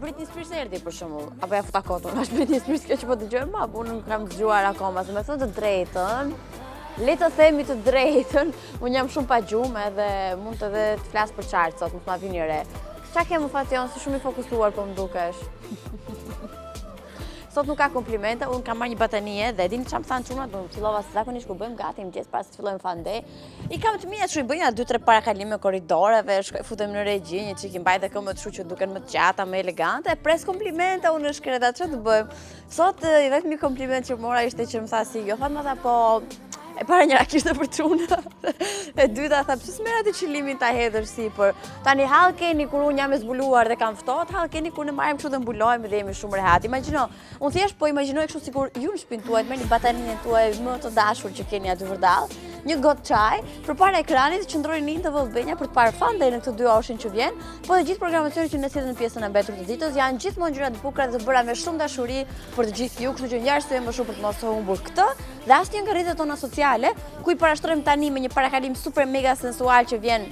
Britney Spears erdhi për shembull, apo ja futa kotën, është Britney Spears kjo që po dëgjojmë më, apo unë nuk kam dëgjuar akoma, se me thënë të drejtën, le të themi të drejtën, unë jam shumë pa gjumë edhe mund të të flas për qartë sot, mos ma vini re. Çka ke më Fation, si shumë i fokusuar po më dukesh? Sot nuk ka komplimente, unë kam marrë një batanie dhe dini çfarë më thanë çunat, do fillova zakonisht kur bëjmë gati mëngjes pas të fillojmë Fandej. I kam të mia që i bëjnë 2-3 parakalime koridoreve, futem në regji, një çik i mbajtë këmbët kështu që duken më të gjata, më elegante, e pres komplimente, unë në shkreta çfarë të bëjmë. Sot i vetmi kompliment që mora ishte që më tha si, jo tha më po e para njëra kishte për çuna. E dyta tha pse s'merr atë qëllimin ta hedhësh sipër. Tani hall keni kur unë jam e zbuluar dhe kam ftohtë, hall keni kur ne marrim kështu dhe mbulojmë dhe jemi shumë rehat. Imagjino, unë thjesht po imagjinoj kështu sikur ju në shtëpinë tuaj merrni bataninë tuaj më të dashur që keni aty vërdall, një gotë çaj, përpara ekranit të qëndroni në TV-benja për të parë Fandej në këto 2 orë që vjen, po dhe gjithë programacionet që ne sillen në pjesën e mbetur të ditës janë gjithmonë gjëra të bukura dhe të bëra me shumë dashuri për të gjithë ju, kështu që një arsye më shumë për të mos humbur këtë dhe asnjë nga rrjetet tona sociale, ku i parashtrojmë tani me një parakalim super mega sensual që vjen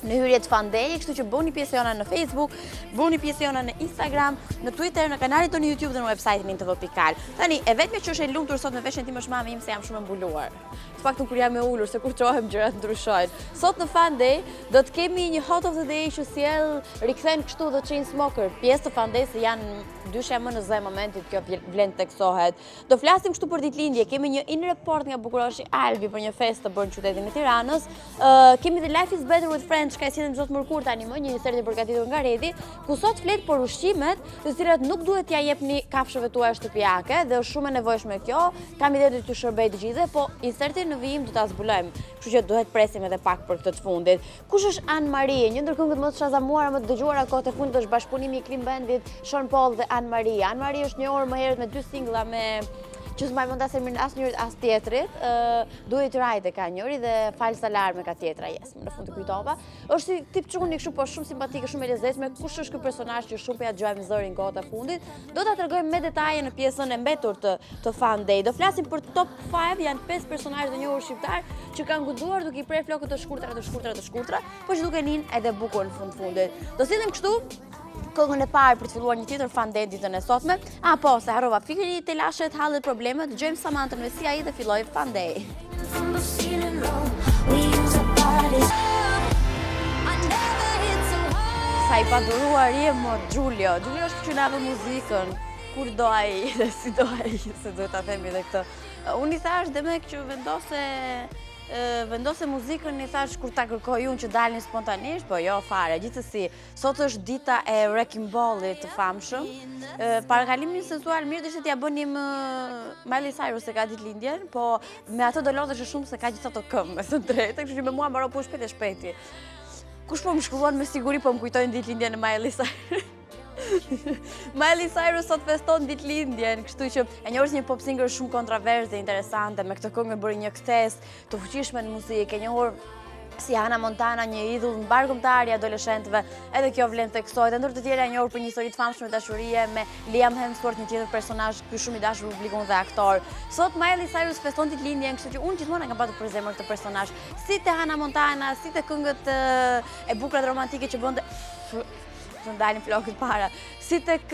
në hyrje të Fandej, kështu që bëni pjesë jona në Facebook, bëni pjesë jona në Instagram, në Twitter, në kanalin tonë YouTube dhe në website-in intv.al. Tani, e vetmja që është e lumtur sot me veshjen tim është mami im se jam shumë e mbuluar. Të paktën kur jam e ulur, se kur çohem gjërat ndryshojnë. Sot në Fandej do të kemi një hot of the day që sjell rikthen kështu The Chainsmokers, pjesë të Fandej se janë dyshja më në zë momentit kjo vlen teksohet. Do flasim kështu për ditëlindje, kemi një in report nga Bukuroshi Albi për një festë të bërë në qytetin e Tiranës. Kemi The Life is Better with Friends, ka sjellën Zot Mërkur tani më një insert i përgatitur nga Redi, ku sot flet për ushqimet, të cilat nuk duhet t'ia jepni kafshëve tuaja shtëpiake dhe është shumë e nevojshme kjo. Kam ide të t'ju shërbej të gjithë, po insertin në vijim do ta zbulojmë. Kështu që duhet presim edhe pak për këtë të fundit. Kush është Anne Marie, një ndër këngët më të shazamuara, më të dëgjuara kohët e fundit është bashkëpunimi i Clean Bandit, Sean Paul dhe Anne Marie. Anne Marie është njohur më herët me 2 singla me që s'maj mund asë mirë asnjërit as tjetrit, Do It Right e ka njëri dhe False Alarm e ka tjetra, në fund të kujtova. Është si tip çuni kështu, po shumë simpatike, shumë e lezetshme. Kush është ky personazh që shumë po ja dëgjojmë zërin kohët e fundit? Do ta tregojmë me detaje në pjesën e mbetur të Fandej. Do flasim për top 5, janë 5 personazhe të njohur shqiptar që kanë guxuar duke I prerë flokët të shkurtra, po që duken edhe bukur në fundit. Do sillim kështu këngën e parë për të filluar një tjetër Fandej ditën e sotme. Po, se harrova, fikri të lashet, hallet problemet, dëgjojmë Samantën me si ai dhe filloi Fandej. Sa I paduruar je mo Giulio. Giulio është që na vë muzikën. Kur do ai dhe si do ai, se duhet ta themi edhe këtë. Unë I thash Demek që vendose muzikën I thash kur ta kërkoj unë që dalin spontanisht, po jo fare. Gjithsesi, sot është dita e Wrecking Ballit të famshëm. Parakalimin sensual mirë ishte t'ia bënim Miley Cyrus se ka ditëlindjen, po me atë do lodhesh shumë se ka gjithë ato këmbë, me thënë drejtë, kështu që me mua mbaro po shpejt e shpejti. Kush po më shkruan me siguri po më kujtojnë ditëlindjen e Miley Cyrus. Miley Cyrus sot feston ditëlindjen, kështu që e njohur si një pop singer shumë kontroversë dhe interesante, me këtë këngë bëri një ktesë të fuqishme në muzikë, e njohur si Hannah Montana, një idhull mbarkumtar I adoleshentëve, edhe kjo vlen teksohet, ndër të tjera e njohur për një histori të famshme dashurie me Liam Hemsworth, një tjetër personazh ky shumë I dashur publikun dhe aktor. Sot Miley Cyrus feston ditëlindjen, kështu që unë gjithmonë kam patur për zemër këtë personazh, si te Hannah Montana, si te këngët e bukura dhe romantike që bënte të ndalin flokët para, si tek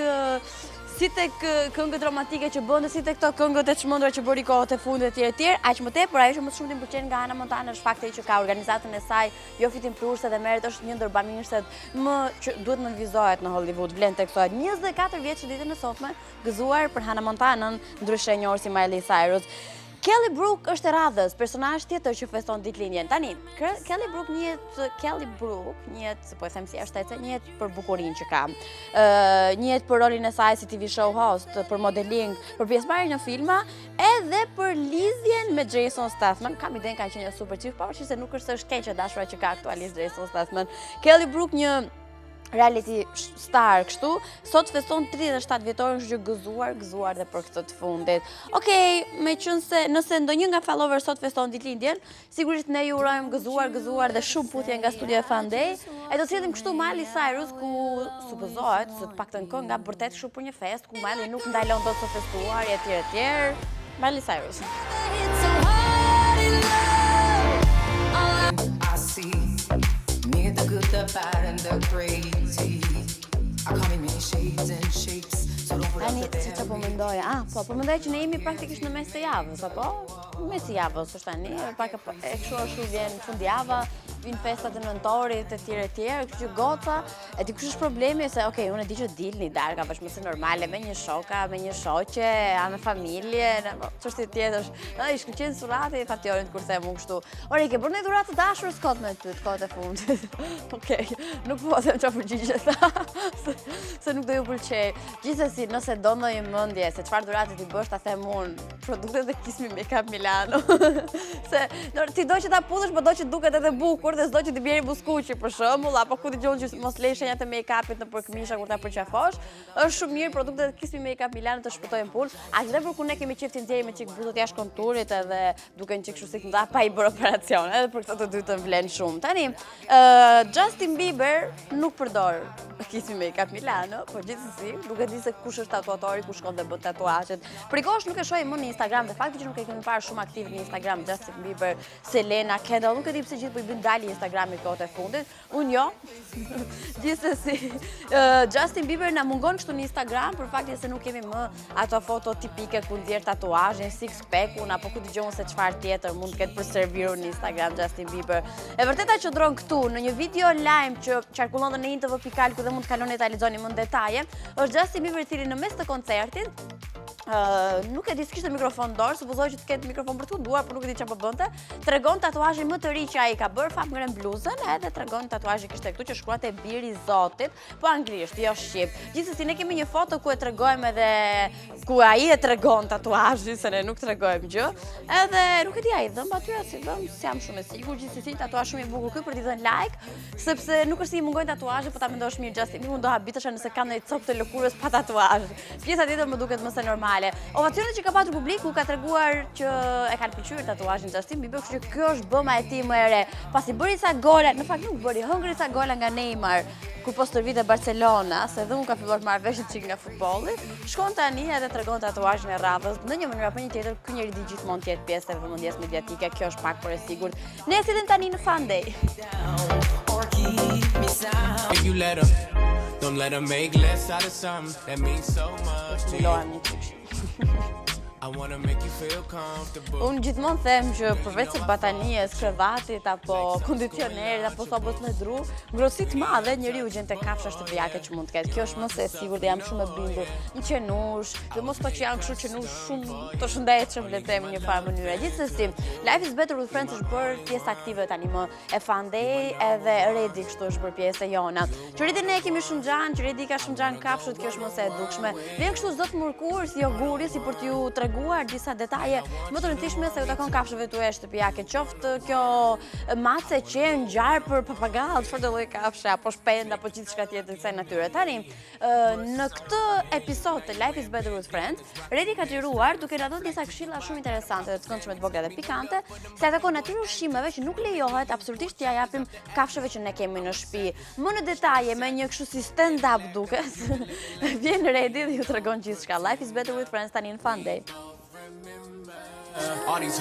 këngët romantike që bënte, si tek këto këngët e çmendura që bëri kohët e fundit etj. Aq më tepër ajo që më shumë më pëlqen nga Hannah Montana është fakti që ka organizatën e saj, jo fitim plurse dhe merret, është një ndër bamirëset më që duhet më vizohet në Hollywood, vlen teksohet. 24 vjeç ditën e sotme, gëzuar për Hannah Montanën, ndryshe e njohur si Miley Cyrus. Kelly Brook është e radhës, personazh tjetër që feston ditëlindjen. Tani, Kelly Brook njihet, po e them si ashtece, njihet për bukurinë që ka. Njihet për rolin e saj si TV show host, për modeling, për pjesëmarrje në filma, edhe për lidhjen me Jason Statham. Kam idenë ka qenë një super çift, pavarësisht se nuk është së shkeqe dashura që ka aktualisht Jason Statham. Kelly Brook, një reality star kështu, sot feston 37 vjetorin, është gëzuar dhe për këtë të fundit. Okej, me qënë se nëse ndonjë nga follower sot feston ditëlindjen, sigurisht ne ju urojmë gëzuar dhe shumë putje nga studia Fandej. E do të sillim kështu Miley Cyrus, ku supozohet se të paktën kënga vërtet kështu për një fest, ku Miley nuk ndalon dot të festuar etj. Miley Cyrus. The good, the bad, and the crazy. I come in many shades and shapes, so don't put up the bad. Tani, po mendoja, po mendoj që ne jemi praktikisht në mes të javës, apo? Mes të javës, është tani, pak e kështu vjen fundjava, vinë festat e nëntorit, etj, kështu që goca, e di kush është problemi, se okej, unë e di që dilni darka, bashkëmëse normale, me një shoka, me një shoqe, me familje, çështje tjetër, i shkëlqen surati, fatjorin kur them unë kështu. Ore, ke bërë një dhuratë të dashur s'kot me ty, të kohët e fundit. Okej, nuk po them çfarë përgjigje se nuk do ju pëlqej. Gjithsesi, nëse do ndonjë mendje se çfarë dhurate ti bësh, ta them unë, produktet e Kiss Me Makeup Milano. Se ti do që ta puthësh, po do që duket edhe bukur, dhe s'do që t'i bjeri buskuqi për shembull, apo ku dëgjon që mos lej shenjat e make-upit nëpër këmisha kur ta përqafosh. Është shumë mirë produktet e Kiss Me Makeup Milano të shpëtojnë pul. Aq dhe për kur ne kemi qeftin deri me çik buzët jashtë konturit edhe duken çik kështu si nda pa i bërë operacion, edhe për këtë të dy të vlen shumë. Tani, Justin Bieber nuk përdor Kiss Me Makeup Milano, por gjithsesi duket di se kush është tatuatori ku shkon dhe bën tatuazhet. Prikosh nuk e shohim më në Instagram, dhe fakti që nuk e kemi parë shumë aktiv në Instagram Justin Bieber, Selena, Kendall, nuk e di pse gjithë po i bën dalë Instagrami kohët e fundit. Unë jo. Gjithsesi, Justin Bieber na mungon kështu në Instagram për faktin se nuk kemi më ato foto tipike ku ndjer tatuazhin, six pack-un apo ku dëgjon se çfarë tjetër mund të ketë për serviru në Instagram Justin Bieber. E vërteta qëndron këtu në një video lajm që qarkullon në intv.al ku dhe mund të kaloni ta lexoni më në detaje. Është Justin Bieber i cili në mes të koncertit nuk e di se kishte mikrofon dorë, supozoj që të ketë mikrofon për të duar, por nuk e di çfarë po bënte. Tregon tatuazhin më të ri që ai ka bërë, fat ngren bluzën, edhe tregon tatuazhin kishte këtu që shkruante Biri i Zotit, po anglisht, jo shqip. Gjithsesi ne kemi një foto ku e tregojmë edhe ku ai e tregon tatuazhin, se ne nuk tregojmë gjë. Edhe nuk e di ai dhëm aty si dhëm, s'jam shumë e sigurt. Gjithsesi tatuazh shumë i bukur ky për t'i dhënë like, sepse nuk është se i mungojnë tatuazhe, po ta mendosh mirë Justin, unë do habitesha nëse kam ndonjë copë të lëkurës pa tatuazh. Pjesa tjetër më duket më se normale. Ovacionet që ka patur publiku ka treguar që e kanë pëlqyer tatuazhin Justin Bieber, kështu që kjo është bëma e tij më e re. Pasi bëri sa gola, në fakt nuk bëri, hëngri sa gola nga Neymar, kur po stërvite Barcelona, se dhe unë ka filluar të marrë vesh çik nga futbolli, shkon tani edhe tregon tatuazhin e radhës. Në një mënyrë apo një tjetër, ky njeri di gjithmonë të jetë pjesë e vëmendjes mediatike, kjo është pak por e sigurt. Ne sillim tani në Fandej. If you let them, don't let them make less out of something that means so much to you. I wanna make you feel comfortable. Unë gjithmonë them që përveç se batanies, krevatit apo kondicionerit apo sobës me dru, ngrosi të madhe njeriu gjen te kafsha shtëpiake që mund të ketë. Kjo është më se e sigurt dhe jam shumë e bindur. Një qenush, dhe mos që janë kështu qenush shumë të shëndetshëm le të them në një farë mënyre. Gjithsesi, Life is Better with Friends është bërë pjesë aktive tani më e Fandej, edhe Redi kështu është bërë pjesë e jona. Që Redi ne kemi shumë xhan, që Redi ka shumë xhan kafshët, kjo është më se e dukshme. Vjen kështu çdo të mërkur si joguri, si për t'ju treguar disa detaje më të rëndësishme se u takon kafshëve tuaja shtëpiake, qoftë kjo mace, qen, ngjarë për papagall, çfarë do lloj kafshe, apo shpend, apo gjithçka tjetër kësaj natyre. Tani, në këtë episod të Life is Better with Friends, Redi ka liruar duke na dhënë disa këshilla shumë interesante dhe të këndshme të vogla dhe pikante, se atakon natyrën e ushqimeve që nuk lejohet absolutisht t'ia japim kafshëve që ne kemi në shtëpi. Më në detaje me një kështu si stand-up duket, vjen Redi dhe ju tregon gjithçka. Life is Better with Friends tani në Fandej. All these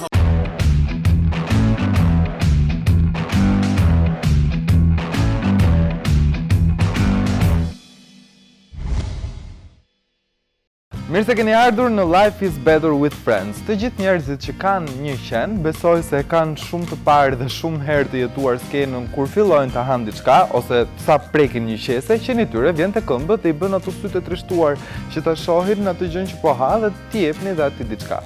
Mirë se keni ardhur në Life is Better with Friends. Të gjithë njerëzit që kanë një qen, besoj se kanë shumë të parë dhe shumë herë të jetuar skenën kur fillojnë të hanë diçka, ose sa prekin një qese, qeni tyre vjen te këmbët dhe i bën ato sytë të trishtuar që ta shohin në atë gjën që po ha dhe t'i jepni dhe atij diçka.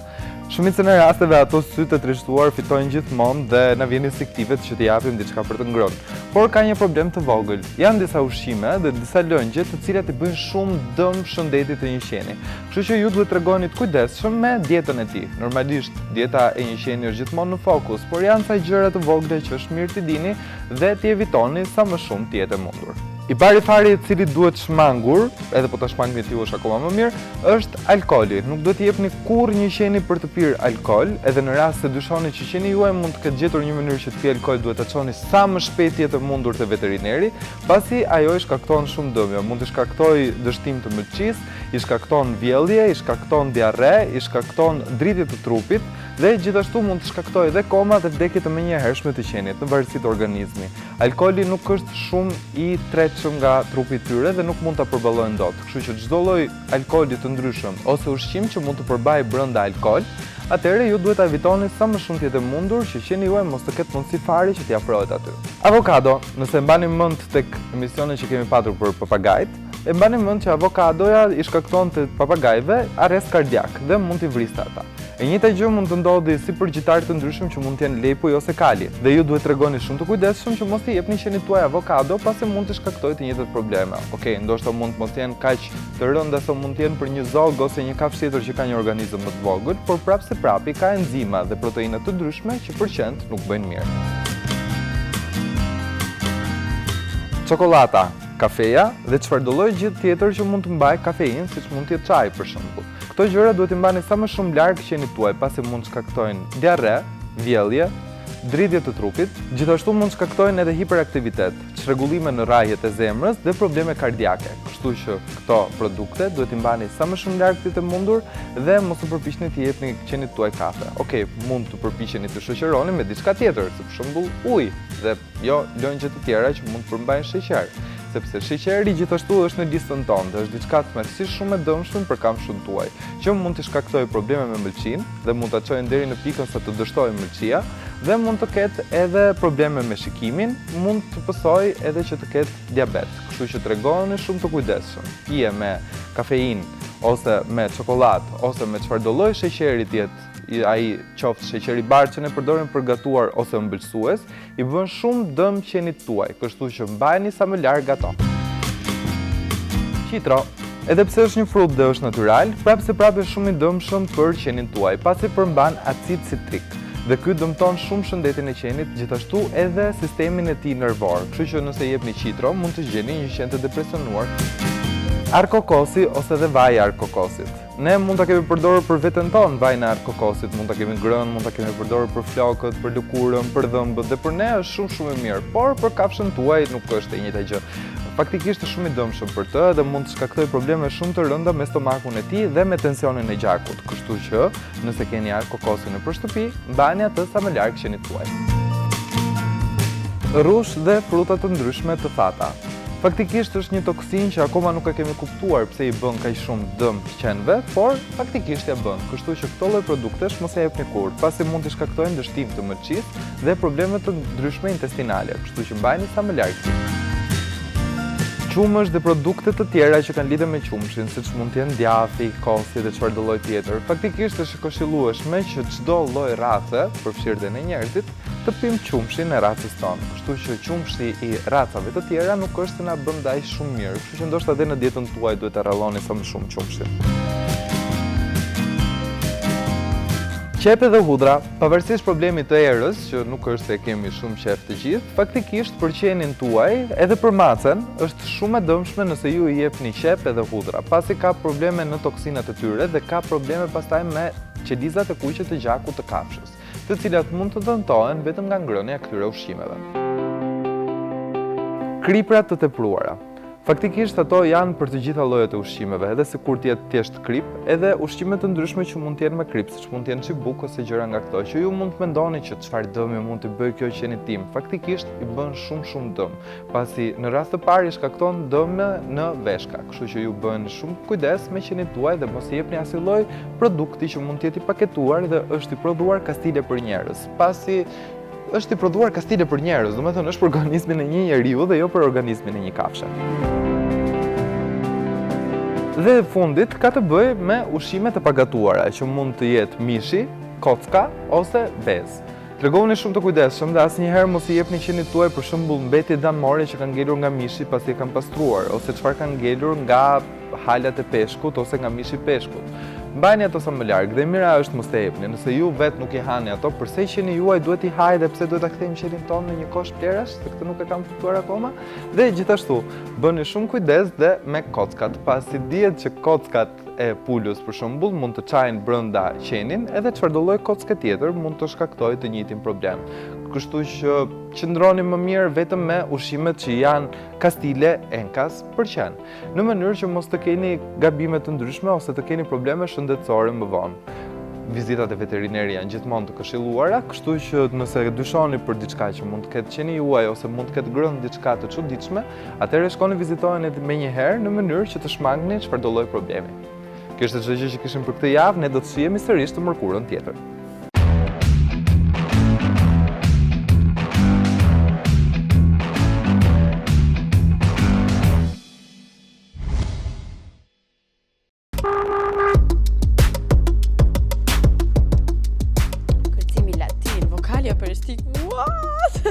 Shumicën e rasteve ato sy të trishtuar fitojnë gjithmonë dhe na vjen instinktive që t'i japim diçka për të ngrënë. Por ka një problem të vogël. Janë disa ushqime dhe disa lëngje të cilat i bëjnë shumë dëm shëndetit të një qeni. Kështu që ju duhet të regoni të kujdesshëm me dietën e tij. Normalisht dieta e një qeni është gjithmonë në fokus, por janë ca gjëra të vogla që është mirë t'i dini dhe t'i evitoni sa më shumë të jetë e mundur. I pari fari i cili duhet shmangur, edhe po ta shmangni ti është akoma më mirë, është alkooli. Nuk duhet t'i jepni kurrë një qeni për të pirë alkool, edhe në rast se dyshoni që qeni juaj mund të ketë gjetur një mënyrë që të pijë alkool, duhet ta çoni sa më shpejt të jetë e mundur te veterineri, pasi ajo i shkakton shumë dëmjo. Mund të shkaktojë dështim të mëlçisë, i shkakton vjellje, i shkakton diarre, i shkakton dritje të trupit dhe gjithashtu mund të shkaktojë edhe koma dhe vdekje të menjëhershme të qenit në varësi të organizmi. Alkooli nuk është shumë i tretshëm nga trupi i tyre dhe nuk mund ta përballojnë dot. Kështu që çdo lloj alkooli të ndryshëm ose ushqim që mund të përbajë brenda alkool, atëherë ju duhet ta evitoni sa më shumë të jetë mundur që qeni juaj mos të ketë mundësi fare që t'i afrohet aty. Avokado, nëse mbani mend tek emisionin që kemi patur për papagajt, e mbani mend që avokadoja i shkakton të papagajve arrest kardiak dhe mund t'i vriste ata. E njëjta gjë mund të ndodhi si për gjitare të ndryshëm që mund të jenë lepuj ose kali, dhe ju duhet t'regoni shumë të kujdesshëm që mos t'i jepni qenit tuaj avokado pasi mund të shkaktojë të njëjtat probleme. Okej, ndoshta mund të mos jenë kaq të rënda sa mund të jenë për një zog ose një kafshë tjetër që ka një organizëm më të vogël, por prapë se prapi ka enzima dhe proteina të ndryshme që për qent nuk bëjnë mirë. Çokolata, kafeja dhe çfarëdo lloj gjë tjetër që mund të mbajë kafeinë, siç mund të jetë çaji për shembull. Këto gjëra duhet i mbani sa më shumë larg qenit tuaj, pasi mund të shkaktojnë diarre, vjellje, dritje të trupit, gjithashtu mund të shkaktojnë edhe hiperaktivitet, çrregullime në rrahjet e zemrës dhe probleme kardiake. Kështu që këto produkte duhet i mbani sa më shumë larg të mundur dhe mos u përpiqni të jepni qenit tuaj kafe. Okej, mund të përpiqeni të shoqëroni me diçka tjetër, si për shembull ujë dhe jo lëngje të tjera që mund të përmbajnë sheqer, sepse sheqeri gjithashtu është në listën tonë dhe është diçka tmerrsisht shumë e dëmshme për kamshun tuaj, që mund të shkaktojë probleme me mëlçinë dhe mund ta çojë deri në pikën sa të dështojë mëlçia dhe mund të ketë edhe probleme me shikimin, mund të pësojë edhe që të ketë diabet. Kështu që tregoni shumë të kujdesshëm. Pije me kafeinë ose me çokoladë ose me çfarëdo lloj sheqeri tjetër, ai qoftë sheqeri i bardhë që ne përdorim për gatuar ose ëmbëlsues, i bën shumë dëm qenit tuaj, kështu që mbajeni sa më larg ato. Qitro, edhe pse është një frut dhe është natyral, prapë se prapë është shumë i dëmshëm për qenin tuaj, pasi përmban acid citrik. Dhe ky dëmton shumë shëndetin e qenit, gjithashtu edhe sistemin e tij nervor. Kështu që nëse jepni qitro, mund të gjeni një qen të depresionuar. Arkokosi ose dhe vaji i arkokosit. Ne mund ta kemi përdorur për veten tonë vajin e arkokosit, mund ta kemi ngrënë, mund ta kemi përdorur për flokët, për lëkurën, për dhëmbët dhe për ne është shumë i mirë, por për kafshën tuaj nuk është e njëjta gjë. Faktikisht është shumë i dëmshëm për të dhe mund të shkaktojë probleme shumë të rënda me stomakun e tij dhe me tensionin e gjakut. Kështu që nëse keni arkokosin nëpër shtëpi, mbani atë sa më larg qenit tuaj. Rrush dhe fruta të ndryshme të thata. Faktikisht është një toksinë që akoma nuk e kemi kuptuar pse i bën kaq shumë dëm qenve, por faktikisht ja bën. Kështu që këto lloj produktesh mos e jepni kurrë, pasi mund të shkaktojnë dështim të mëlçisë dhe probleme të ndryshme intestinale, kështu që mbajeni sa më larg. Qumësh dhe produkte të tjera që kanë lidhje me qumshin, siç mund të jenë djathi, kosi dhe çfarëdo lloj tjetër. Faktikisht është e këshillueshme që çdo lloj race, përfshirë dhe në njerëzit, të pim qumshin e racës tonë. Kështu që qumshi i racave të tjera nuk është se na bën daj shumë mirë, kështu që ndoshta edhe në dietën tuaj duhet ta rralloni sa më shumë qumshin. Qepë dhe hudra, pavarësisht problemit të erës, që nuk është se kemi shumë qef të gjithë, faktikisht për qenin tuaj edhe për macen është shumë e dëmshme nëse ju i jepni qepë dhe hudra, pasi ka probleme në toksinat e tyre dhe ka probleme pastaj me qelizat e kuqe të gjakut të kafshës, të cilat mund të dëmtohen vetëm nga ngrënia e këtyre ushqimeve. Kriprat të tepruara. Faktikisht ato janë për të gjitha llojet e ushqimeve, edhe sikur të jetë thjesht krip, edhe ushqime të ndryshme që mund të jenë me krip, siç mund të jenë çibuk ose gjëra nga këto, që ju mund të mendoni që çfarë dëmi mund të bëjë kjo qenit tim. Faktikisht i bën shumë dëm, pasi në rast të parë i shkakton dëme në veshka, kështu që ju bëni shumë kujdes me qenit tuaj dhe mos i jepni asnjë lloj produkti që mund të jetë i paketuar dhe është i prodhuar kastile për njerëz, pasi është i prodhuar kastile për njerëz, domethënë është për organizmin e një njeriu dhe jo për organizmin e një kafshe. Dhe fundit ka të bëjë me ushqimet e pagatuara, që mund të jetë mishi, kocka ose bez. Tregoni shumë të kujdesshëm dhe asnjëherë mos i jepni qenit tuaj për shembull mbetje damore që kanë ngelur nga mishi pasi e kanë pastruar, ose çfarë kanë ngelur nga halat e peshkut ose nga mishi i peshkut. Mbajni ato sa më larg dhe mira është mos të jepni. Nëse ju vetë nuk i hani ato, përse qeni juaj duhet i hajë dhe pse duhet ta kthejmë qenin tonë në një kosh plerash, se këtë nuk e kam kuptuar akoma. Dhe gjithashtu, bëni shumë kujdes dhe me kockat, pasi dihet që kockat e pulës për shembull mund të çajnë brenda qenin, edhe çfarëdo lloj kocke tjetër mund të shkaktojë të njëjtin problem. Kështu që qëndroni më mirë vetëm me ushqimet që janë kastile enkas për qen, në mënyrë që mos të keni gabime të ndryshme ose të keni probleme shëndetësore më vonë. Vizitat e veterineri janë gjithmonë të këshilluara, kështu që nëse dyshoni për diçka që mund të ketë qeni juaj ose mund të ketë grënë diçka të çuditshme, atëherë shkoni vizitojeni menjëherë në mënyrë që të shmangni çfarëdo lloj problemi. Kjo është çdo gjë që kishim për këtë javë, ne do të shihemi sërish të mërkurën tjetër. Kërcimi latin, vokali operistik, what?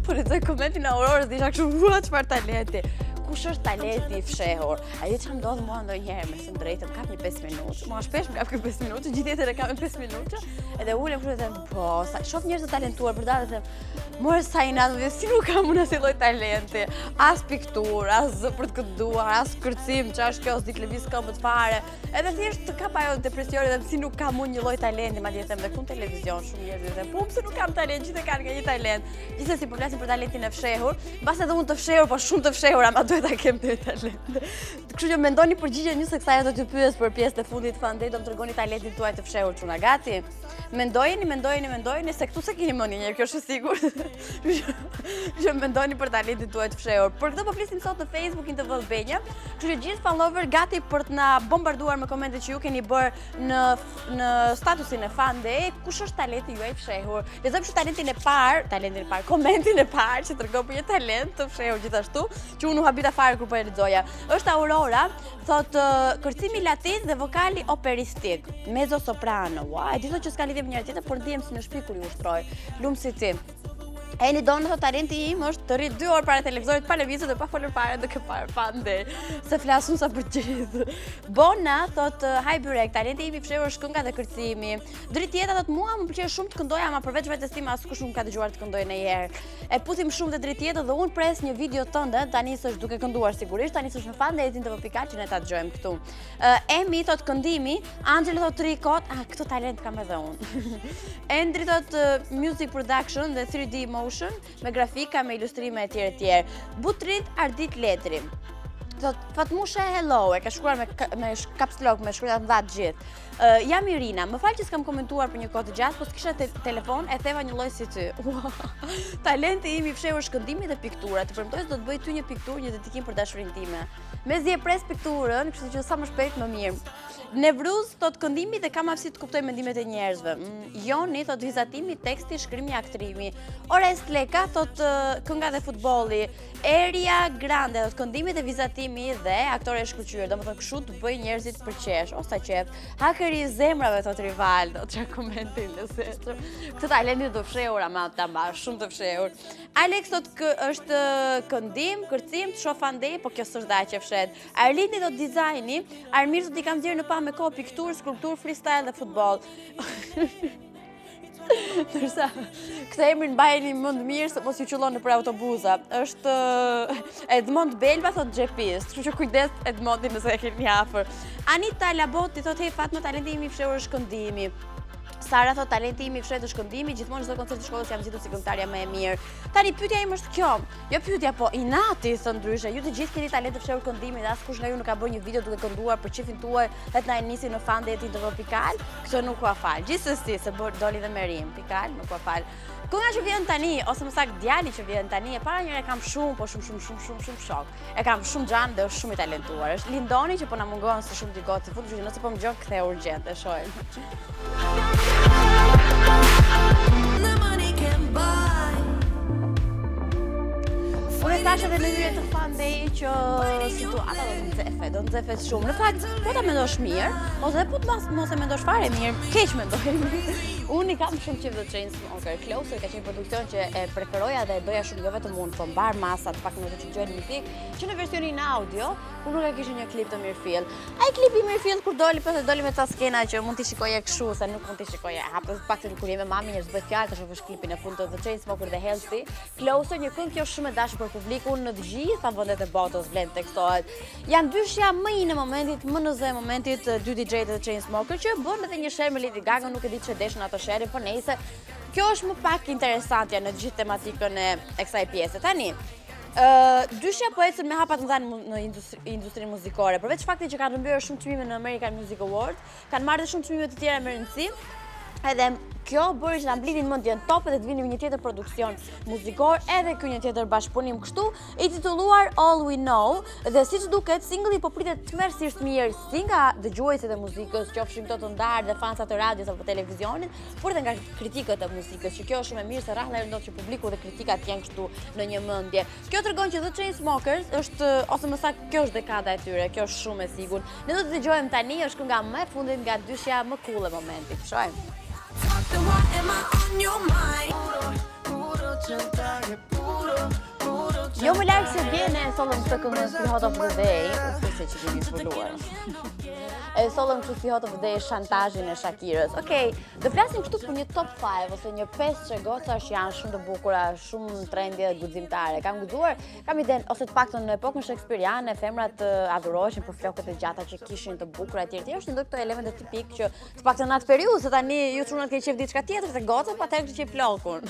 Po lexoj komentin e Aurorës dhe isha kështu, what, çfarë talenti. Kush është talenti i fshehur? Ajo që ndodh mua ndonjëherë me së drejtën, kap një 5 minutë. Mua shpesh më kap 5 minutë, gjithë jetën e kam 5 minutë, edhe ulem kështu dhe them, po, shoh njerëz të talentuar për dalë dhe them, more sa i natë, si nuk kam unë asnjë lloj talenti, as pikturë, as për të kënduar, as kërcim, ç'është kjo, s'di lëviz këmbët fare. Edhe thjesht të kap ajo depresioni dhe si nuk kam unë një lloj talenti, madje them dhe ku në televizion shumë njerëz dhe po pse nuk kam talent, gjithë kanë një talent. Gjithsesi po flasim për talentin e fshehur, mbas edhe unë të fshehur, po shumë të fshehur, ama duhet ta kem të talent. Kështu që mendoni përgjigjen ju se kësaj do t'ju pyes për pjesën e fundit Fandej, do më tregoni talentin tuaj të fshehur çuna gati. Mendojeni se këtu se keni mendje një, kjo është sigurt. Që mendoni për talentin tuaj të fshehur. Për këtë po flisim sot në Facebookin të Vllbenja. Kështu që gjithë follower gati për të na bombarduar me komente që ju keni bërë në statusin e Fandej, kush është talenti juaj i fshehur. Lexojmë talentin e parë, komentin e parë që tregon për një talent të fshehur gjithashtu, që unë u habita fare kur po e lexoja. Është Aurora, thotë kërcimi latin dhe vokali operistik, mezzo soprano. Ua, e di thotë që s'ka lidhje me njëri tjetër, por ndihem si në shtëpi kur ju ushtroj. Lumë si ti. Eni donë thotë talenti im është të rri 2 orë para televizorit pa lëvizur dhe pa folur fare duke parë Fandej. Se flasun sa për gjithë. Bona thotë haj byrek, talenti im i fshehur është kënga dhe kërcimi. Dritë jeta thotë mua më pëlqen shumë të këndoj, ama përveç vetes time askush nuk ka dëgjuar të këndoj ndonjëherë. E puthim shumë te dritë jeta dhe unë pres një video tënde, tani s'është duke kënduar sigurisht, tani s'është në Fandej etin të Vopikal që ne ta dëgjojmë këtu. Emi thotë këndimi, Angelo thotë trikot, këtë talent kam edhe unë. Endri thotë music production dhe 3D motion me grafika, me ilustrime e tjerë. Butrit Ardit Letri. Thot, Fatmusha hello, e ka shkruar me caps lock, me shkruar të dhatë gjithë. Jam Irina, më falë që s'kam komentuar për një kohë të gjatë, po s'kisha telefon, e theva një lloj si ty. Talenti im i fshehur është këndimi dhe piktura. Të premtoj se do të bëj ty një pikturë, një dedikim për dashurinë time. Mezi e pres pikturën, kështu që sa më shpejt më mirë. Nevruz thot këndimi dhe kam aftësi të kuptoj mendimet e njerëzve. Joni thot vizatimi, teksti, shkrimi, aktrimi. Orest Leka thot kënga dhe futbolli. Eria Grande thot këndimi dhe vizatimi dhe aktore e shkëlqyer. Domethënë kështu të bëj njerëzit të përqesh, o sa qef. Hakeri i zemrave thot Rivaldo, çfarë komentin lezetshëm. Këtë talentin të fshehur ama ta mbash, shumë të fshehur. Alex thot është këndim, kërcim, të shoh Fandej, po kjo s'është dashje fshet. Arlini thot dizajni, Armir thot i kam nxjerrë në me kohë pikturë, skulpturë, freestyle dhe futboll. Ndërsa, këtë emrin mbajeni mend mirë se mos ju qullon nëpër autobusa. Është Edmond Belba thot xhepist, kështu që kujdes Edmondin nëse e keni afër. Anita Laboti thot hey Fatma, talenti im i fshehur është këndimi. Sara thot talenti im i fshehur është këndimi, gjithmonë çdo koncert të shkollës jam zgjitur si këngëtarja më e mirë. Tani pyetja ime është kjo. Jo pyetja, po inati thon ndryshe. Ju të gjithë keni talent të fshehur këndimi dhe askush nga ju nuk ka bërë një video duke kënduar për çiftin tuaj, dhe të na nisi në Fandej etin të Vopikal. Kjo nuk ua fal. Gjithsesi se doli dhe me rim, Pikal, nuk ua fal. Kënga që vjen tani, ose më saktë djali që vjen tani, e para njëre kam shumë, po shumë shok. E kam shumë xhan dhe është shumë i talentuar. Është Lindoni që po na mungon se shumë digot, se fundi që nëse po më gjon ktheu urgjent, e shohim. thash edhe në hyrje të Fandej që situata do nxefe shumë. Në fakt, po ta mendosh mirë, ose po të mos e mendosh fare mirë, keq mendoj. Unë i kam shumë qejf The Chainsmokers. Closer ka qenë produksion që e preferoja dhe e doja shumë, jo vetëm unë, po mbar masa të pak në të dëgjojnë muzik, që në versionin audio, por nuk e kishte një klip të mirëfill. Ai klipi i mirëfill kur doli, pas doli me ta skena që mund t'i shikoje kështu, se nuk mund t'i shikoje hapë, paktën kur je me mami njerëz bëj fjalë të shohësh klipin e fundit të The Chainsmokers dhe Healthy. Closer, një këngë që është shumë e dashur për publikun në të gjitha vendet e botës, vlen tekstohet. Janë dyshja më i në momentit, më në zë momentit dy DJ-të The Chainsmokers që bën edhe një sherr me Lady Gaga, nuk e di ç'e deshën ato sherrin, por nejse. Kjo është më pak interesante në gjithë tematikën e kësaj pjese. Tani, dyshja po ecën me hapa të mëdha në industrinë muzikore. Përveç faktit që kanë rëmbyer shumë çmime në American Music Awards, kanë marrë shumë çmime të tjera me rëndësi. Edhe kjo bëri që ta mblidhin mendjen top edhe të vinin një tjetër produksion muzikor, edhe ky një tjetër bashkëpunim kështu, i titulluar All We Know, dhe siç duket singulli po pritet tmerrsisht mirë si nga dëgjuesit e muzikës, qofshin këto të ndarë dhe fansat e radios apo televizionit, por edhe nga kritikët e muzikës, që kjo është shumë e mirë se rrallë ndodh që publiku dhe kritikat janë kështu në një mendje. Kjo tregon që The Chainsmokers është, ose më saktë, kjo është dekada e tyre, kjo është shumë e sigurt. Ne do të dëgjojmë tani, është kënga më e fundit nga dyshja më cool e momentit. Shohim. Jo më larg se vjen e sollëm këtë këngë si Hot of the Day, ose që kemi zbuluar. E sollëm kështu si Hot of the Day shantazhin e Shakirës. Okej, do flasim kështu për një top 5 ose një 5 që gocash janë shumë të bukura, shumë trendy dhe guximtare. Kam guxuar, kam iden ose të paktën në epokën shakespeariane, femrat adhuroheshin për flokët e gjata që kishin të bukura etj. Është ndonjë këto elemente tipik që të paktën në atë periudhë, se tani ju çunat ke qef diçka tjetër se gocat, pa atëherë që flokun.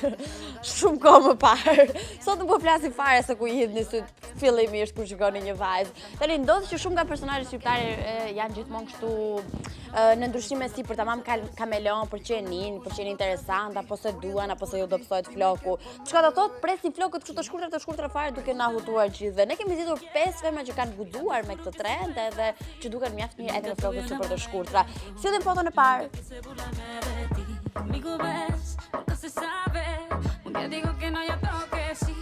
Shumë kohë më parë. Sot nuk po flasim fare se ku i hidhni syt fillimisht kur shikoni një vajzë. Tani ndodh që shumë nga personazhet shqiptare janë gjithmonë kështu në ndryshime si për tamam kameleon, për qenin, për qenin interesant, apo se duan, apo se ju dobësohet floku. Çka do thotë, presin flokët kështu të shkurtra fare duke na hutuar gjithëve. Ne kemi zgjedhur 5 femra që kanë guxuar me këtë trend edhe që duken mjaft mirë edhe në flokët super të shkurtra. Sillim foton e parë.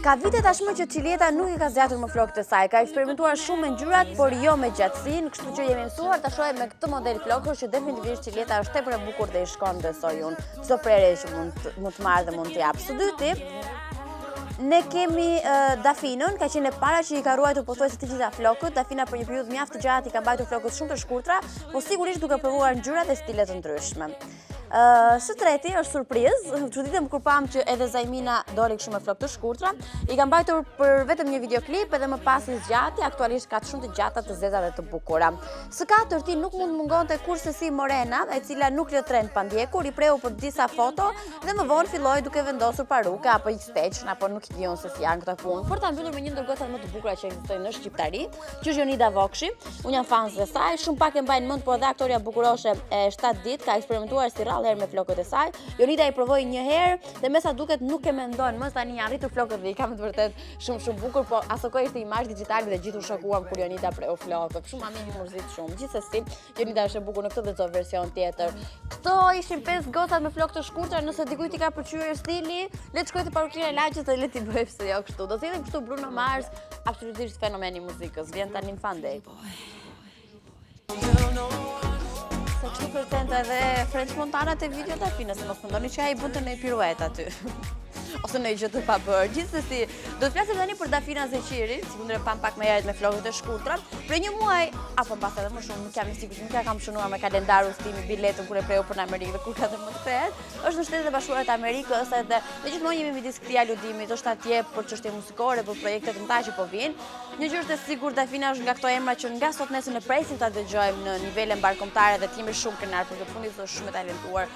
Ka vite tashmë që Çilieta nuk i ka zgjatur më flokët e saj. Ka eksperimentuar shumë me ngjyrat, por jo me gjatësinë, kështu që jemi mësuar ta shohim me këtë model flokësh që definitivisht Çilieta është tepër e bukur dhe i shkon, besoj unë. Çdo prerje që mund të marrë dhe mund të jap. Së dyti, ne kemi Dafinën, ka qenë e para që i ka ruajtur pothuajse të gjitha flokët. Dafina për një periudhë mjaft të gjatë i ka mbajtur flokët shumë të shkurtra, po sigurisht duke provuar ngjyra dhe stile të ndryshme. Së treti është surprizë, çuditem kur pam që edhe Zajmina doli kështu me flokë të shkurtra. I ka mbajtur për vetëm një videoklip edhe më pas i zgjati, aktualisht ka shumë të gjata, të zeza dhe të bukura. Së katërti nuk mund mungonte kurse si Morena, e cila nuk lë trend pa ndjekur, i preu për disa foto dhe më vonë filloi duke vendosur paruke apo extension apo nuk i diun se si janë këto punë. Por ta mbyllur me një ndër gocat më të bukura që ekzistojnë në shqiptari, që është Jonida Vokshi. Unë jam fans e saj, shumë pak e mbajnë mend, por edhe aktoria bukuroshe e 7 ditë ka eksperimentuar si rrallë herë me flokët e saj. Jonida i provoi një herë dhe me sa duket nuk e mendon më tani arritur flokët dhe i kam të vërtet shumë bukur, po aso kohë ishte imazh digjitale dhe gjithu shokuam kur Jonida preu flokët. Shumë mami më mërzit shumë. Gjithsesi, Jonida është e bukur në këtë dhe çdo version tjetër. Këto ishin 5 gocat me flokë të shkurtra, nëse dikujt i ka pëlqyer stili, le të shkojë te parukëria e Laçit dhe le t'i bëjë pse jo kështu. Do të thënë kështu Bruno Mars, absolutisht fenomeni i muzikës. Vjen tani në Fandej. Se kështu pretende edhe French Montana te video Dafinës, mos mendoni që ai bënte në piruet aty. Ose në gjë të pabër. Gjithsesi, do të flasim tani për Dafina Zeqiri, si kundër pam pak më herët me flokët e shkurtra. Për një muaj apo mbas edhe më shumë, nuk jam i sigurt, nuk ja kam shënuar me kalendar udhëtimi biletën kur e preu për në Amerikë dhe kur ka të më kthehet. Është në Shtetet e Bashkuara të Amerikës edhe ne gjithmonë jemi midis këtij aludimit, është atje për çështje muzikore, për projekte të mëdha që po vijnë. Një gjë është e sigurt, Dafina është nga këto emra që nga sot nesër në presim ta dëgjojmë në nivele mbarkombëtare dhe jemi shumë krenar për këtë fundit, është shumë e talentuar.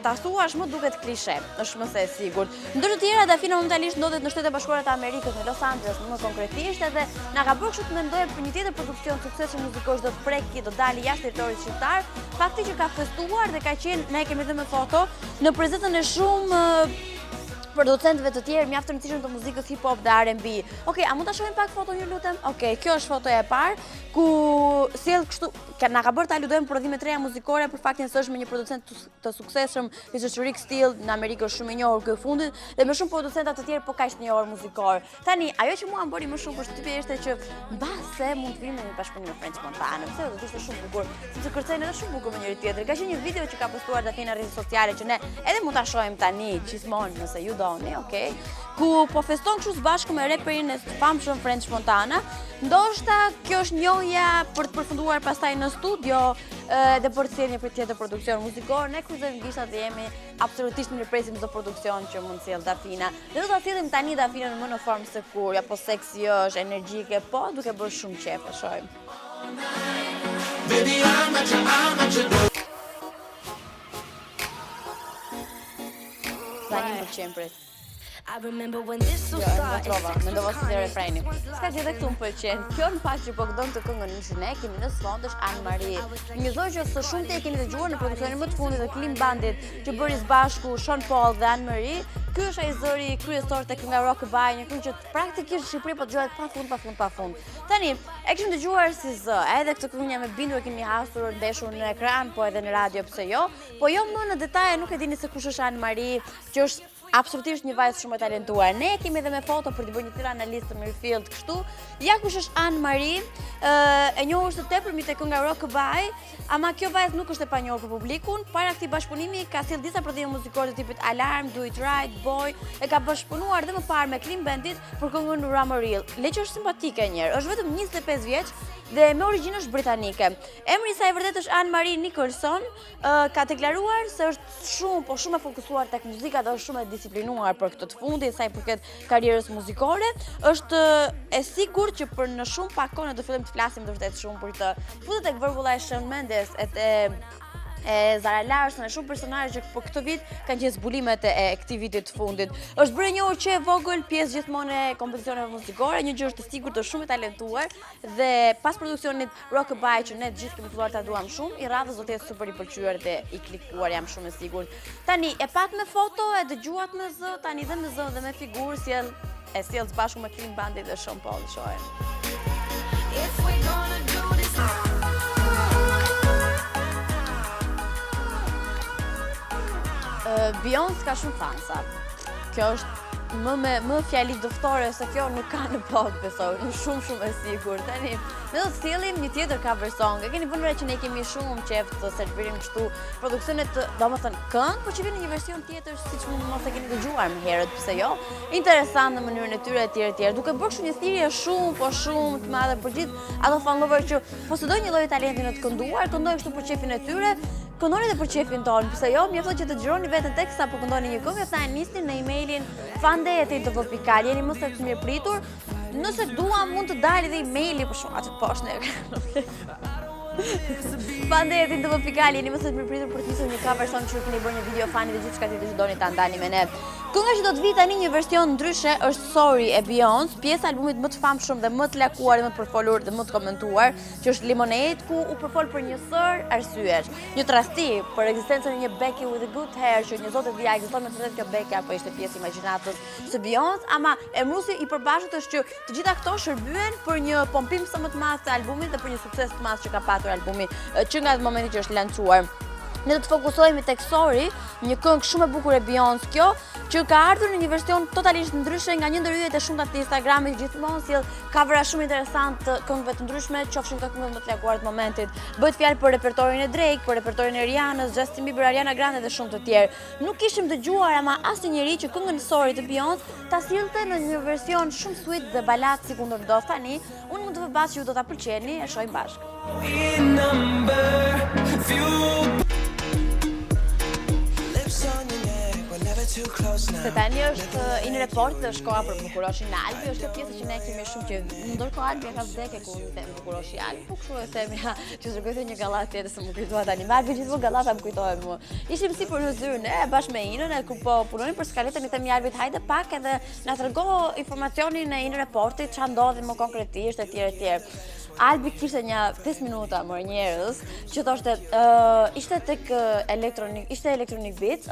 Ta thuash më duket klishe, është më se e sigurt. Ndër të tjera, Dafina momentalisht ndodhet në Shtetet e Bashkuara të Amerikës, në Los Angeles, më konkretisht, edhe na ka bërë kështu të mendojmë për një tjetër produksion suksesi muzikosh do të preki, do dali jashtë territorit shqiptar. Fakti që ka festuar dhe ka qenë, ne kemi dhënë foto, në prezencën e shumë producentëve të tjerë mjaft të rëndësishëm të muzikës hip hop dhe R&B. Okej, a mund ta shohim pak foton ju lutem? Okej, kjo është fotoja e parë ku sjell kështu na ka bërë ta aludojmë prodhime të reja muzikore për faktin se është me një producent të suksesshëm, si është Rick Steele, në Amerikë është shumë i njohur ky fundit dhe me shumë producenta të tjerë po kaq të njohur muzikor. Tani, ajo që mua më bëri më shumë përshtypje ishte që mbase mund të vinë në një bashkëpunim me French Montana, pse do të ishte shumë bukur, sepse kërcejnë edhe shumë bukur me njëri tjetrin. Ka qenë një video që ka postuar Dafina në rrjetet sociale që ne edhe mund ta shohim tani gjithmonë nëse ju doni, okay? Ku po feston kështu së bashku me reperin e famshëm French Montana. Ndoshta kjo është njohja për të përfunduar pastaj në studio dhe për të sjellë një tjetër produksion muzikor. Ne kryzojmë gishtat dhe jemi absolutisht në presim çdo produksion që mund sjell Dafina. Ne do ta sjellim tani Dafinën më në formë se kur, apo seksi është, energjike, po duke bërë shumë qef, e shohim. Tani më pëlqen I remember when this all started. Mendova se dhe refreni. S'ka që edhe këtu më pëlqen. Kjo në fakt që po këndon të këngën në kemi në sfond është Anne Marie. Një zoj që së shumë të e keni dëgjuar në produksionin më të fundit të Clean Bandit që bëri së bashku Sean Paul dhe Anne Marie. Ky është ai zëri kryesor tek nga Rockabye, një këngë që praktikisht në Shqipëri po dëgjohet pa fund. Tani, e kishim dëgjuar si zë, edhe këtë këngë me bindur e kemi hasur ndeshur në ekran, po edhe në radio pse jo, po jo më në detaje nuk e dini se kush është Anne Marie, që është absolutisht një vajzë shumë e talentuar. Ne kemi edhe me foto për të bërë një tjetër analizë Mirfield kështu. Ja kush është Anne Marie, e njohur së tepërmi tek nga Rockabye, ama kjo vajzë nuk është e panjohur për publikun. Para këtij bashkëpunimi ka sjell disa prodhime muzikore të tipit Alarm, Do It Right, Boy, e ka bashkëpunuar dhe më parë me Clean Bandit për këngën Ramaril. Le që është simpatike njerë, është vetëm 25 vjeç dhe me origjinë është britanike. Emri i saj vërtet është Anne Marie Nicholson, ka deklaruar se është shumë e fokusuar tek muzika dhe është shumë e disiplinuar për këtë të fundit, sa i përket karrierës muzikore. Është e sigurt që për në shumë pak kohë ne do fillojmë të flasim vërtet shumë për këtë. Futet tek vërgulla e Shawn Mendes e Zara Larsson, e shumë personazhe që për këtë vit kanë qenë zbulimet e këtij viti të fundit. Është bërë njohur që e vogël pjesë gjithmonë e kompeticioneve muzikore, një gjë është e sigurt, është shumë e talentuar dhe pas produksionit Rockabye që ne të gjithë kemi filluar ta duam shumë, i radhës do të jetë super i pëlqyer dhe i klikuar, jam shumë e sigurt. Tani e pat me foto, e dëgjuat me zë, tani dhe me zë dhe me figurë sjell së bashku me Clean Bandit dhe Sean Paul, shohim. If we're gonna do this Beyoncé ka shumë fansa. Kjo është më fjali dëftore se kjo nuk ka në pop, besoj, shumë e sigurt. Tani, ne do të sjellim një tjetër cover song. E keni vënë re që ne kemi shumë qejf të servirim kështu produksionet, domethënë këngë, por që vjen në një version tjetër siç mos e keni dëgjuar më herët, pse jo? Interesant në mënyrën e tyre etj, duke bërë kështu një thirrje shumë të madhe për gjithë ato fan lover që posedojnë një lloj talenti në të kënduar, këndojnë kështu për qefin e tyre. Këndoni dhe për qefin tonë, pse jo, mjafton që të xhironi veten tek sa po këndoni një këngë, ta e nisni në emailin fande@tv.al, jeni më së mirëpritur. Nëse dua mund të dalë dhe emaili për shumë atë poshtë në ekran. Fande@tv.al, jeni më së mirëpritur për të nisur një cover song që keni bërë një video fani dhe gjithçka tjetër që doni ta ndani me ne. Kënga që do të vi tani një version ndryshe është Sorry e Beyoncé, pjesë e albumit më të famshëm dhe më të lakuar dhe më të përfolur dhe më të komentuar, që është Lemonade, ku u përfol për një sër arsyesh. Një trasti për ekzistencën e një Becky with a good hair, që një zotë dhja ekziston me të vërtetë kjo Becky apo ishte pjesë imagjinatës së Beyoncé, ama emrusi i përbashkët është që të gjitha këto shërbyen për një pompim sa më të madh të albumit dhe për një sukses të madh që ka patur albumi që nga momenti që është lançuar. Ne do të fokusohemi tek Sorry, një këngë shumë e bukur e Beyoncé kjo, që ka ardhur në një version totalisht ndryshe nga një ndër yjet e shumta të Instagramit, gjithmonë sjell covera shumë interesante të këngëve të ndryshme, qofshin këngët më të lakuara të momentit. Bëhet fjalë për repertorin e Drake, për repertorin e Rihanës, Justin Bieber, Ariana Grande dhe shumë të tjerë. Nuk kishim dëgjuar ama asnjëri që këngën Sorry të Beyoncé ta sillte në një version shumë sweet dhe balad si kundërdosh tani. Unë mund të vëbas që ju do ta pëlqeni, e shohim bashkë. Se tani është in report dhe shkoa për Bukuroshin Albi, është pjesë që ne kemi shumë që ndërkohë Albi ka vdekje ku në temë Bukuroshi Albi, po kështu e themi që s'rëgojtë një gallat tjetër se më kujtohet tani. Me Albi gjithmonë gallata më kujtohet mua. Ishim si për në zyrën e bashkë me Inën, ku po punonin për skaletën, i themi Albit hajde pak edhe na trego informacionin e in reportit, ç'a ndodhi më konkretisht etj. Albi kishte një 5 minuta më njerëz që thoshte ishte tek electronic beats,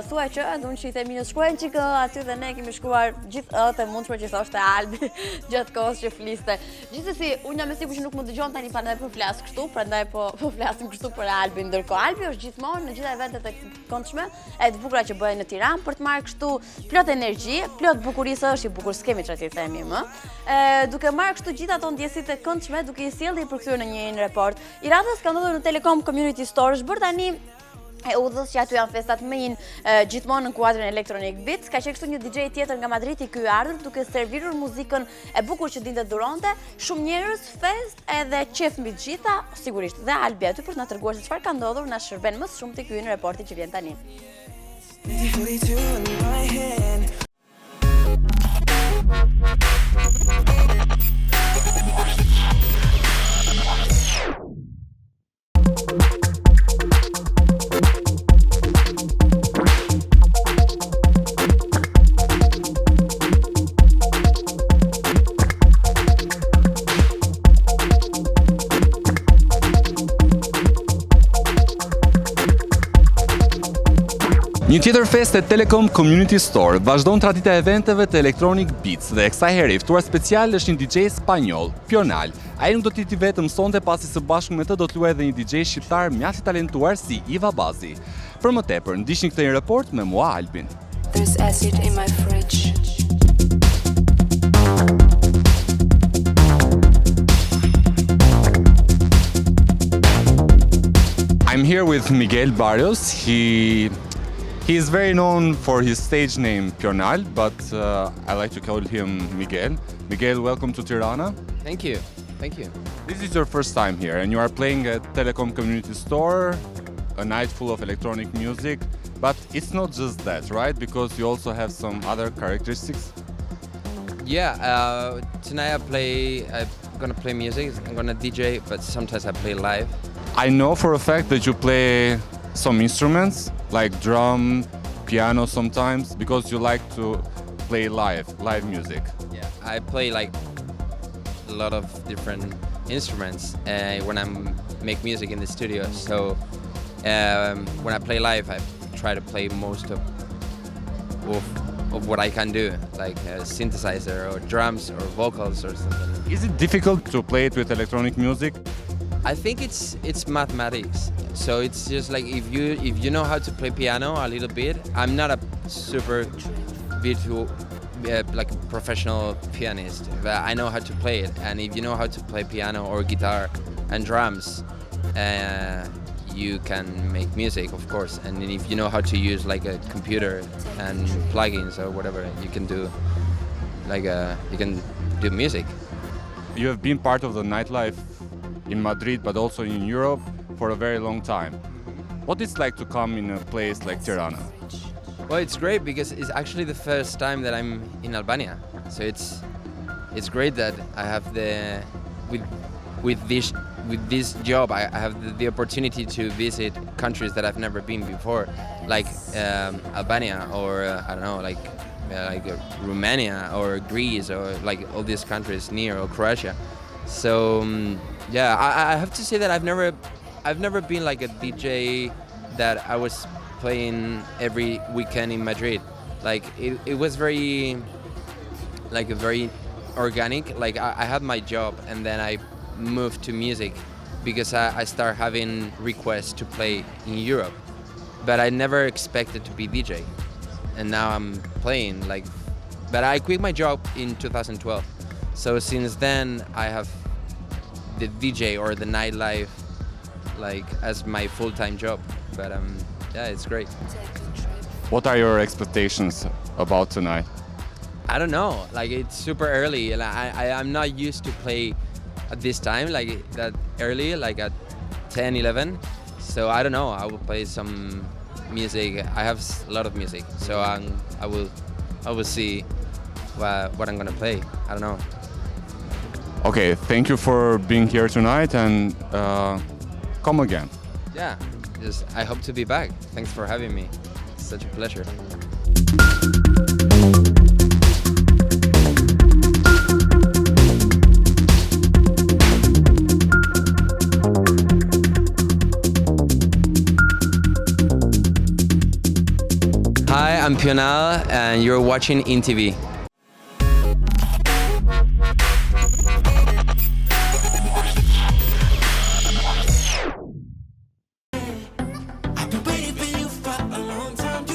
thuaj që unë që i themi një shkruajnë që aty dhe ne kemi shkruar gjithë të mundshme që thoshte Albi gjatë kohës që fliste. Gjithsesi, unë jam e sigurt që nuk më dëgjon tani prandaj po flas kështu, prandaj po flasim kështu për Albin, ndërkohë Albi është gjithmonë në gjitha eventet e këndshme e të bukura që bëhen në Tiranë për të marrë kështu plot energji, plot bukurisë, është i bukur skemi çfarë ti themi më. Duke marrë kështu gjithë ato ndjesitë e këndshme, duke i sjellë i përkthyer në një report. I radhës ka ndodhur në Telecom Community Store, është bërë tani e udhës që aty janë festat më gjithmonë në kuadrin Electronic Beats, ka qenë kështu një DJ tjetër nga Madridi ky ardhur duke servirur muzikën e bukur që dinte duronte, shumë njerëz, fest edhe qef mbi të gjitha, sigurisht dhe Albi aty për të na treguar se çfarë ka ndodhur, na shërben më shumë te ky në reporti që vjen tani. 42 in my hand. Një tjetër fest e Telecom Community Store vazhdon tradita e eventeve të Electronic Beats dhe kësaj herë i ftuar special është një DJ spanjoll, Pional. Ai nuk do të jeti vetëm sonte pasi së bashku me të do të luajë edhe një DJ shqiptar mjaft i talentuar si Iva Bazi. Për më tepër, ndiqni këtë report me mua Albin. There's acid in my fridge. I'm here with Miguel Barrios. He is very known for his stage name Pional, but I like to call him Miguel. Miguel, welcome to Tirana. Thank you. Thank you. This is your first time here and you are playing at Telecom Community Store, a night full of electronic music, but it's not just that, right? Because you also have some other characteristics. Yeah, tonight I'm gonna play music, I'm gonna DJ, but sometimes I play live. I know for a fact that you play some instruments, like drum, piano sometimes, because you like to play live music. Yeah, I play like a lot of different instruments when I make music in the studio. So when I play live, I try to play most of what I can do, like a synthesizer or drums or vocals or something. Is it difficult to play it with electronic music? I think it's mathematics. So it's just like if you know how to play piano a little bit. I'm not a super virtual like a professional pianist, but I know how to play it. And if you know how to play piano or guitar and drums, you can make music, of course. And if you know how to use like a computer and plugins or whatever, you can do music. You have been part of the nightlife in Madrid, but also in Europe for a very long time. What it's like to come in a place like Tirana? Well, it's great because it's actually the first time that I'm in Albania. So it's great that I have with this job I have the opportunity to visit countries that I've never been before, like Albania or I don't know, like Romania or Greece or like all these countries near, or Croatia. So yeah, I have to say that I've never been like a DJ that I was playing every weekend in Madrid. Like it was very organic. Like I had my job and then I moved to music because I started having requests to play in Europe. But I never expected to be DJ. And now I'm playing but I quit my job in 2012. So since then I have the DJ or the nightlife as my full-time job. But yeah, it's great. What are your expectations about tonight? I don't know, it's super early and I'm not used to play at this time, that early, at 10, 11. So I don't know, I will play some music. I have a lot of music, so I will see what I'm gonna play. I don't know. Okay, thank you for being here tonight and come again. Yeah, I hope to be back. Thanks for having me. It's such a pleasure. I'm Pional and you're watching InTV.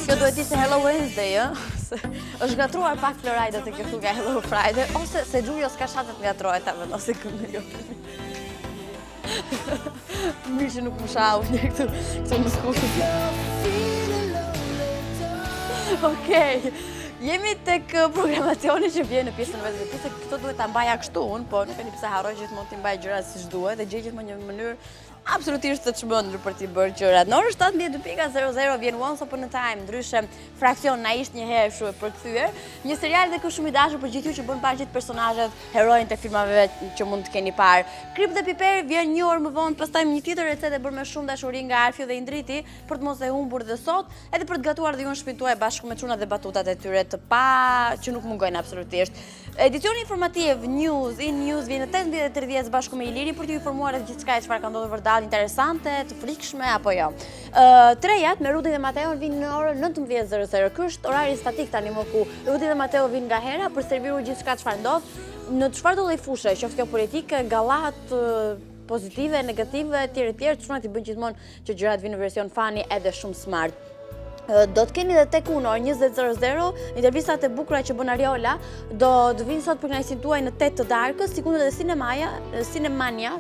Kjo duhet ishte Hello Wednesday, se është ngatruar pak Florida të kjo nga Hello Friday, ose se Gjulio s'ka shatet ngatrohet ta vendosi këngë jo. Mirë që nuk më shau një këtu në skuqë. Okej. Jemi tek programacioni që vjen në pjesën e vetë, se këto duhet ta mbaja kështu unë, po nuk e di pse harroj gjithmonë të mbaj gjërat siç duhet dhe gjej gjithmonë një mënyrë absolutisht të çmendur për t'i bërë gjërat. Në orën 17:02.00 vjen Once Upon a Time, ndryshe fraksion na ishte një herë kështu e përkthyer, një serial dhe kështu shumë i dashur për gjithë ju që bën parë gjithë personazhet, heronjtë të filmave që mund të keni parë. Krip dhe Piper vjen një orë më vonë, pastaj një tjetër recetë e bërë me shumë dashuri nga Arfio dhe Indriti për të mos e humbur dhe sot, edhe për të gatuar dhe ju në shpintuaj bashkë me çunat dhe batutat e tyre të pa që nuk mungojnë absolutisht. Edicioni informativ News in News vjen në 18:30 bashkë me Iliri për t'ju informuar rreth gjithçka e çfarë ka ndodhur vërdall interesante, të frikshme apo jo. Trejat me Rudi dhe Mateo vinë në orën 19:00. Ky është orari statik tani më ku Rudi dhe Mateo vinë nga hera për serviru gjithçka çfarë ndodh në çfarë do lloj fushë, qoftë kjo politike, gallat pozitive, negative, etj, çunat I bën gjithmonë që gjërat vinë në version funny edhe shumë smart. Do të keni dhe tek unë orë 20:00 intervistat e bukura që bën Ariola, do të vinë sot për kënaqësinë tuaj në 8 të darkës, sikundër dhe Sinemania,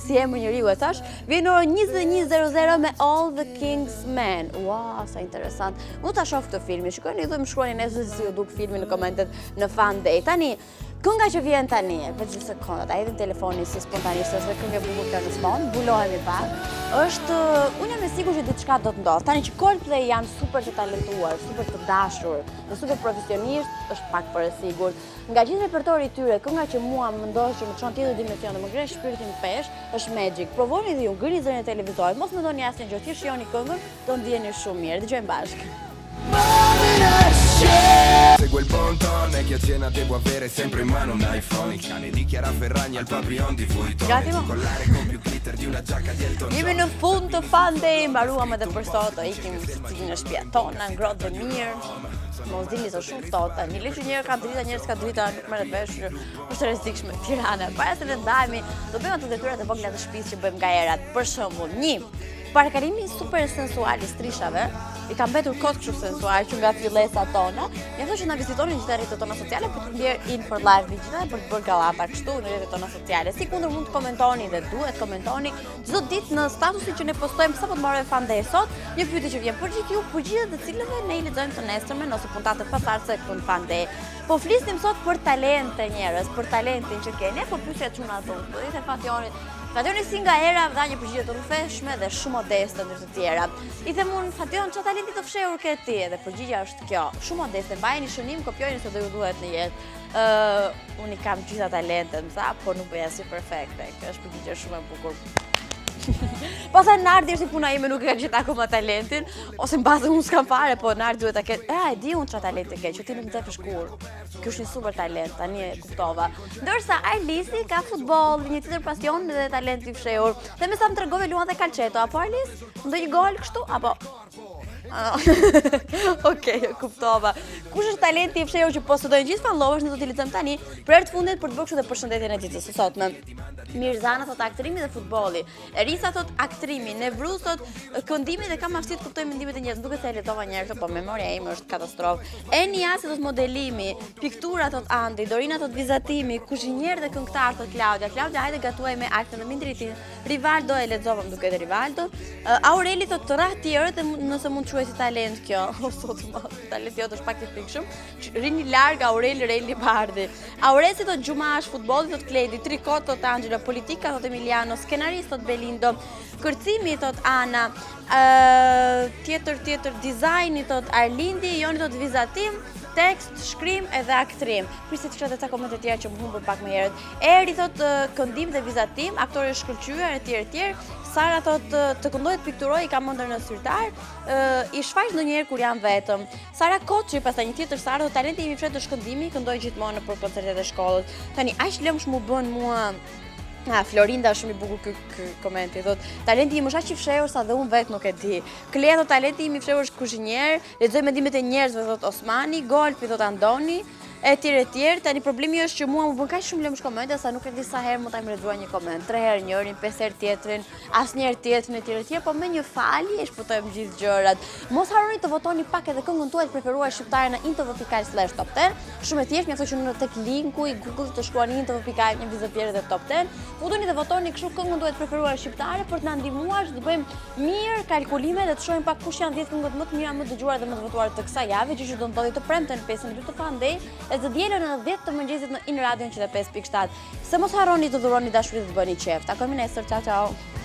si emër njeriu e thash, vjen orë 21:00 me All the King's Men. Wow, sa interesant. Unë ta shoh këtë filmin. Shikoni dhe më shkruani nesër si ju duk filmi në komentet në Fan Day. Tani kënga që vjen tani, vetë një sekondë, a hedhim telefonin si spontanisht, është dhe këngë e bukur kjo në sfond, bulohemi pak. Unë jam e sigurt që diçka do të ndodh. Tani që Coldplay janë super të talentuar, super të dashur dhe super profesionisht, është pak për e sigurt. Nga gjithë repertori I tyre, kënga që mua më ndodh që më çon tjetër dimension dhe më ngresh shpirtin pesh, është Magic. Provoni dhe ju, ngrini zërin e televizorit, mos mendoni asnjë gjë, thjesht shihoni këngën, do ndjeni shumë mirë. Dëgjojmë bashkë. Seguo il bon ton e che a cena devo avere sempre in mano un iPhone. Il cane di Chiara Ferragni al papillon di Vuitton. Collare con più glitter di una giacca di Elton John. Jemi në fund të Fan Day, mbaruam edhe për sot, ikim në shtëpia tona, ngrohtë dhe mirë. Mos dini se shumë ftohtë. Një leçë njerë ka drita, njerëz ka drita, nuk merret vesh. Është rrezikshme Tirana. Para se të ndajemi, do bëjmë ato detyrat e vogla të shtëpisë që bëjmë nga erat. Për shembull, parakalimi super sensual I strishave, I ka mbetur kot kështu sensual që nga fillesat tona. Ja thosh që na vizitoni në gjithë rrjetet tona sociale për të ndjer in for live digital për të bërë gallata kështu në rrjetet tona sociale. Sikundër mund të komentoni dhe duhet komentoni çdo ditë në statusin që ne postojmë sapo të mbarojmë Fan Day sot, një pyetje që vjen për gjithë ju, për gjithë të cilëve ne I lexojmë të nesërmen ose puntate pasardhëse këtu në Fan Day. Po flisnim sot për talente njerëz, për talentin që keni, po pyetja çuna tonë. Do ishte Fationi si nga era dha një përgjigje të rrëfeshme dhe shumë modeste ndër të tjera. I them unë, Fation, çfarë talenti të fshehur ke ti? Dhe përgjigjja është kjo, shumë modeste, mbajeni shënim, kopjoni se do ju duhet në jetë. Unë I kam gjitha talentet, më tha, po nuk bëja si perfekte. Kjo është përgjigje shumë e bukur. Pastaj Nardi është I puna ime nuk e ka gjithë akoma talentin, ose mbase unë s'kam fare, po Nardi duhet ta ketë. E di unë çfarë talenti ke, që ti nuk nxepesh kur. Ky është një super talent, tani e kuptova. Ndërsa Arlisi ka futboll, një tjetër pasion dhe talent I fshehur. Dhe me sa më tregove luan dhe calcetto, apo Arlis? Ndonjë gol kështu apo? Okej, kuptova. Kush është talenti I fshehur që posëdojnë gjithë followers, ne do t'i lexojmë tani për herë të fundit për të bërë kështu dhe përshëndetjen e ditës së sotme. Mirzana thot aktrimi dhe futbolli. Erisa thot aktrimi, Nevruz thot këndimi dhe kam aftësi të kuptoj mendimet e njerëzve. Duket se e lexova një herë, po memoria ime është katastrofë. Eniasi thot modelimi, piktura thot Andi, Dorina thot vizatimi, kuzhinier dhe këngëtar thot Claudia. Claudia hajde gatuaj me Artën dhe Mindritin. Rivaldo e lexova, më duket Rivaldo. Aureli thot të rah tjerët nëse mund të quhet si talent kjo. O sot talenti jot është pak I frikshëm. Rini larg Aureli Reli Bardhi. Auresi thot Gjumash, futbolli thot Kledi, trikot thot Angela, politika thot Emiliano, skenarist thot Belindo, kërcimi thot Ana, tjetër dizajni thot Arlindi, Joni thot vizatim, tekst, shkrim edhe aktrim. Prisni të shkruat ca komente tjera që më humbur pak më herët. Eri thot këndim dhe vizatim, aktorë shkëlqyer etj. Sara thot të këndoj të pikturoj I kam ëndër në syrtar, I shfaq ndonjëherë kur jam vetëm. Sara Koçi, pastaj një tjetër Sara, thot talenti im I fshet të shkëndimi, këndoj gjithmonë për koncertet e shkollës. Tani aq lëmsh mu bën mua Florinda është shumë i bukur ky komenti, thot, talenti im është aq i fshehur sa dhe unë vetë nuk e di. Klea thot, talenti im i fshehur është kuzhinier, lexoj mendimet e njerëzve, thot Osmani, golfi, thot Andoni, etj. Tani problemi është që mua më bën kaq shumë lëmsh komente sa nuk e di sa herë mund ta lexoj një koment. 3 herë njërin, 5 herë tjetrin, asnjëherë tjetrin etj. Po me një falje e shpëtojmë gjithë gjërat. Mos harroni të votoni pak edhe këngën tuaj të preferuar shqiptare në intv.al/top 10. Shumë e thjeshtë, mjafton që në tek linku i Google të shkruani intv.al një vizë tjetër dhe top 10. Futuni dhe votoni kështu këngën tuaj të preferuar shqiptare për të na ndihmuar të bëjmë mirë kalkulime dhe të shohim pak kush janë 10 këngët më të mira, më të dëgjuara dhe më të votuara të kësaj jave, gjë që do të ndodhi të premten 5 të Fandej. Të dielën në 10 të mëngjesit në In Radio 105.7. Se mos harroni të dhuroni dashuri dhe të bëni qef. Takojmë nesër, ciao ciao.